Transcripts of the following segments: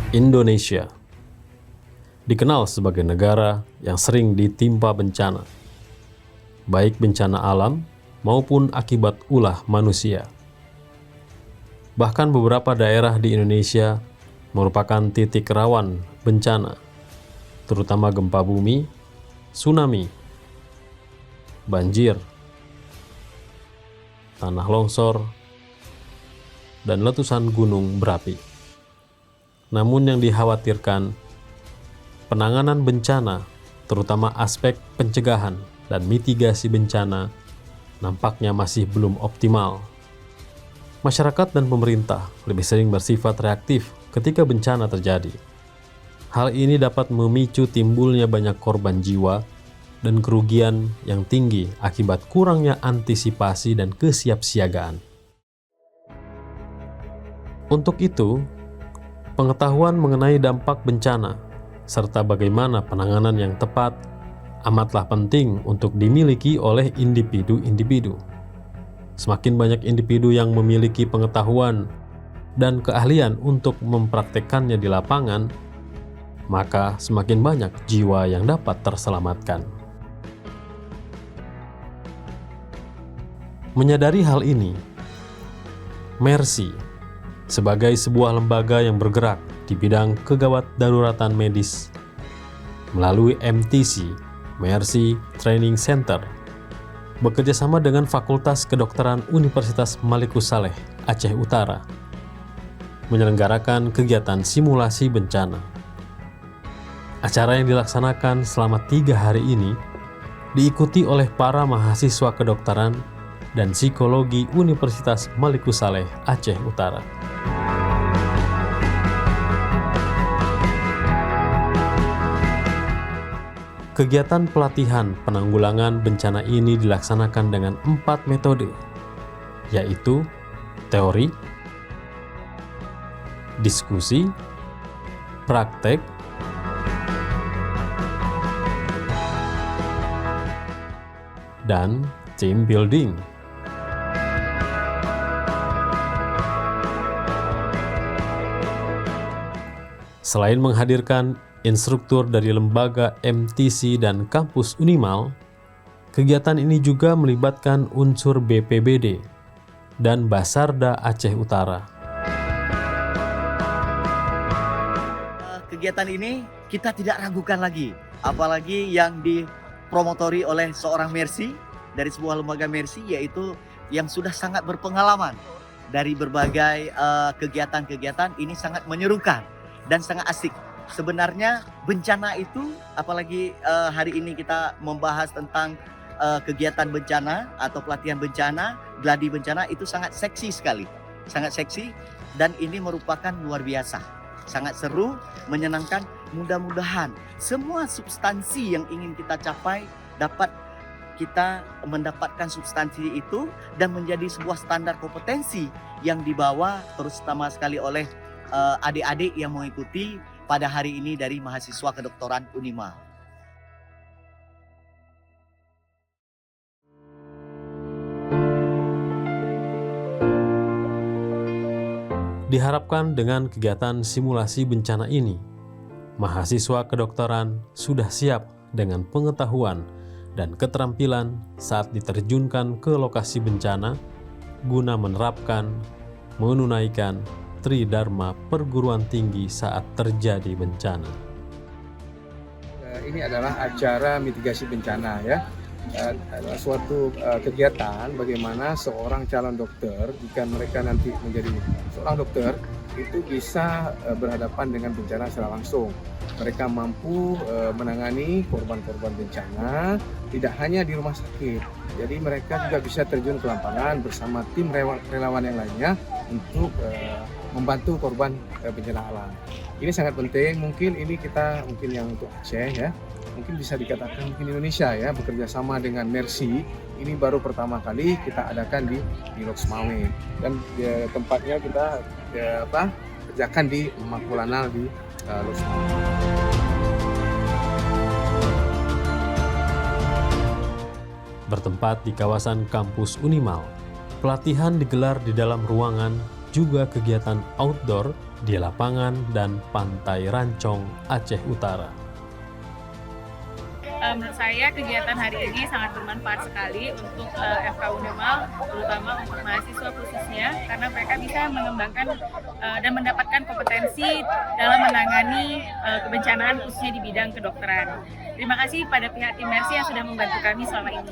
Indonesia dikenal sebagai negara yang sering ditimpa bencana, baik bencana alam maupun akibat ulah manusia. Bahkan beberapa daerah di Indonesia merupakan titik rawan bencana, terutama gempa bumi, tsunami, banjir, tanah longsor, dan letusan gunung berapi. Namun yang dikhawatirkan, penanganan bencana, terutama aspek pencegahan dan mitigasi bencana, nampaknya masih belum optimal. Masyarakat dan pemerintah lebih sering bersifat reaktif ketika bencana terjadi. Hal ini dapat memicu timbulnya banyak korban jiwa dan kerugian yang tinggi akibat kurangnya antisipasi dan kesiapsiagaan. Untuk itu, pengetahuan mengenai dampak bencana serta bagaimana penanganan yang tepat amatlah penting untuk dimiliki oleh individu-individu. Semakin banyak individu yang memiliki pengetahuan dan keahlian untuk mempraktekkannya di lapangan, maka semakin banyak jiwa yang dapat terselamatkan. Menyadari hal ini, Mercy sebagai sebuah lembaga yang bergerak di bidang kegawat daruratan medis melalui MTC, Mercy Training Center, bekerjasama dengan Fakultas Kedokteran Universitas Maliku Saleh, Aceh Utara, menyelenggarakan kegiatan simulasi bencana. Acara yang dilaksanakan selama 3 hari ini diikuti oleh para mahasiswa kedokteran dan psikologi Universitas Maliku Saleh, Aceh Utara. Kegiatan pelatihan penanggulangan bencana ini dilaksanakan dengan 4 metode, yaitu teori, diskusi, praktek, dan team building. Selain menghadirkan instruktur dari lembaga MTC dan kampus Unimal, kegiatan ini juga melibatkan unsur BPBD dan Basarda Aceh Utara. Kegiatan ini kita tidak ragukan lagi, apalagi yang dipromotori oleh seorang Mercy dari sebuah lembaga Mercy, yaitu yang sudah sangat berpengalaman dari berbagai kegiatan-kegiatan. Ini sangat menyerukan dan sangat asik. Sebenarnya bencana itu, apalagi hari ini kita membahas tentang kegiatan bencana atau pelatihan bencana, gladi bencana, itu sangat seksi sekali. Sangat seksi, dan ini merupakan luar biasa. Sangat seru, menyenangkan. Mudah-mudahan semua substansi yang ingin kita capai dapat kita mendapatkan substansi itu dan menjadi sebuah standar kompetensi yang dibawa terutama sekali oleh adik-adik yang mengikuti pada hari ini dari mahasiswa kedokteran Unimal. Diharapkan dengan kegiatan simulasi bencana ini, mahasiswa kedokteran sudah siap dengan pengetahuan dan keterampilan saat diterjunkan ke lokasi bencana guna menerapkan, menunaikan Tridharma perguruan tinggi saat terjadi bencana. Ini adalah acara mitigasi bencana, ya. Adalah suatu kegiatan bagaimana seorang calon dokter, jika mereka nanti menjadi seorang dokter, itu bisa berhadapan dengan bencana secara langsung. Mereka mampu menangani korban-korban bencana tidak hanya di rumah sakit. Jadi mereka juga bisa terjun ke lapangan bersama tim relawan yang lainnya untuk membantu korban bencana alam. Ini sangat penting. Mungkin ini kita yang untuk Aceh, ya, mungkin bisa dikatakan mungkin Indonesia, ya, bekerja sama dengan Mercy. Ini baru pertama kali kita adakan di Lok Semawe, dan tempatnya kita kerjakan di Makulanal di Lok Semawe. Bertempat di kawasan kampus Unimal, pelatihan digelar di dalam ruangan, juga kegiatan outdoor di lapangan dan Pantai Rancong, Aceh Utara. Menurut saya kegiatan hari ini sangat bermanfaat sekali untuk FK Unimal, terutama untuk mahasiswa khususnya, karena mereka bisa mengembangkan dan mendapatkan kompetensi dalam menangani kebencanaan khususnya di bidang kedokteran. Terima kasih pada pihak tim Mercy yang sudah membantu kami selama ini.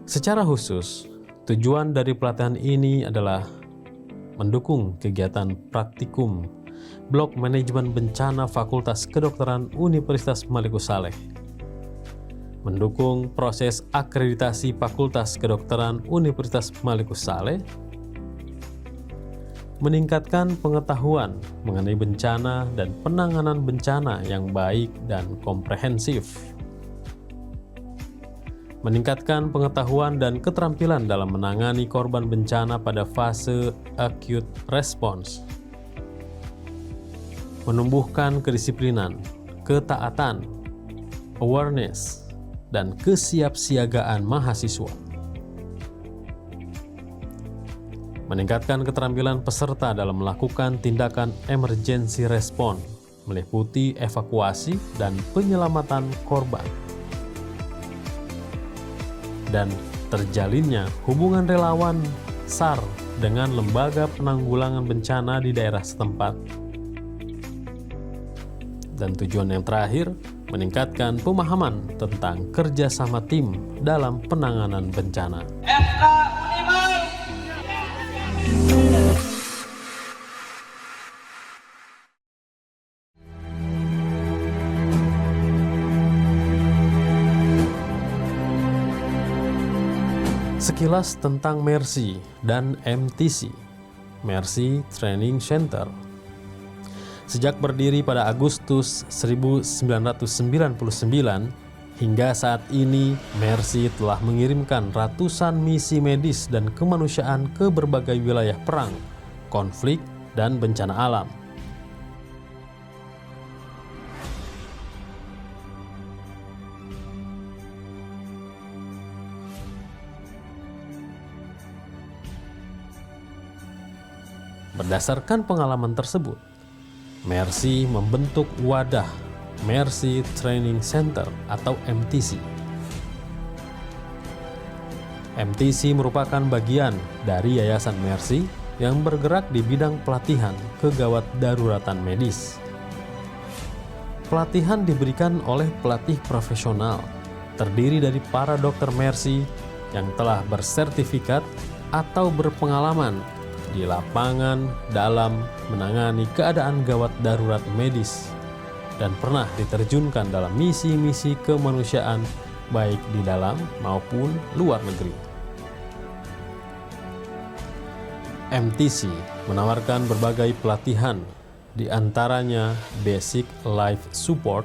Secara khusus, tujuan dari pelatihan ini adalah mendukung kegiatan praktikum Blok Manajemen Bencana Fakultas Kedokteran Universitas Malikus Saleh, mendukung proses akreditasi Fakultas Kedokteran Universitas Malikus Saleh, meningkatkan pengetahuan mengenai bencana dan penanganan bencana yang baik dan komprehensif, meningkatkan pengetahuan dan keterampilan dalam menangani korban bencana pada fase acute response, menumbuhkan kedisiplinan, ketaatan, awareness, dan kesiapsiagaan mahasiswa, meningkatkan keterampilan peserta dalam melakukan tindakan emergency response, meliputi evakuasi dan penyelamatan korban, dan terjalinnya hubungan relawan SAR dengan lembaga penanggulangan bencana di daerah setempat. Dan tujuan yang terakhir, meningkatkan pemahaman tentang kerjasama tim dalam penanganan bencana. FK Unimal. Sekilas tentang Mercy dan MTC, Mercy Training Center. Sejak berdiri pada Agustus 1999 hingga saat ini, Mercy telah mengirimkan ratusan misi medis dan kemanusiaan ke berbagai wilayah perang, konflik, dan bencana alam. Berdasarkan pengalaman tersebut, Mercy membentuk wadah Mercy Training Center atau MTC. MTC merupakan bagian dari Yayasan Mercy yang bergerak di bidang pelatihan kegawat daruratan medis. Pelatihan diberikan oleh pelatih profesional, terdiri dari para dokter Mercy yang telah bersertifikat atau berpengalaman di lapangan dalam menangani keadaan gawat darurat medis dan pernah diterjunkan dalam misi-misi kemanusiaan baik di dalam maupun luar negeri. MTC menawarkan berbagai pelatihan, di antaranya Basic Life Support,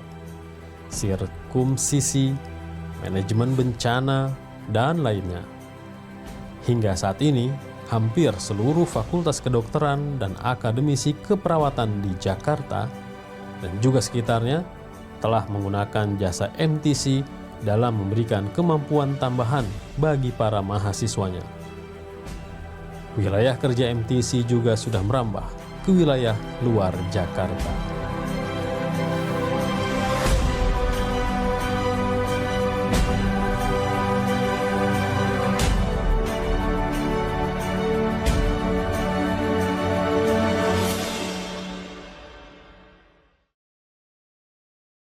Sirkumsisi, Manajemen Bencana, dan lainnya. Hingga saat ini, hampir seluruh fakultas kedokteran dan akademisi keperawatan di Jakarta dan juga sekitarnya telah menggunakan jasa MTC dalam memberikan kemampuan tambahan bagi para mahasiswanya. Wilayah kerja MTC juga sudah merambah ke wilayah luar Jakarta.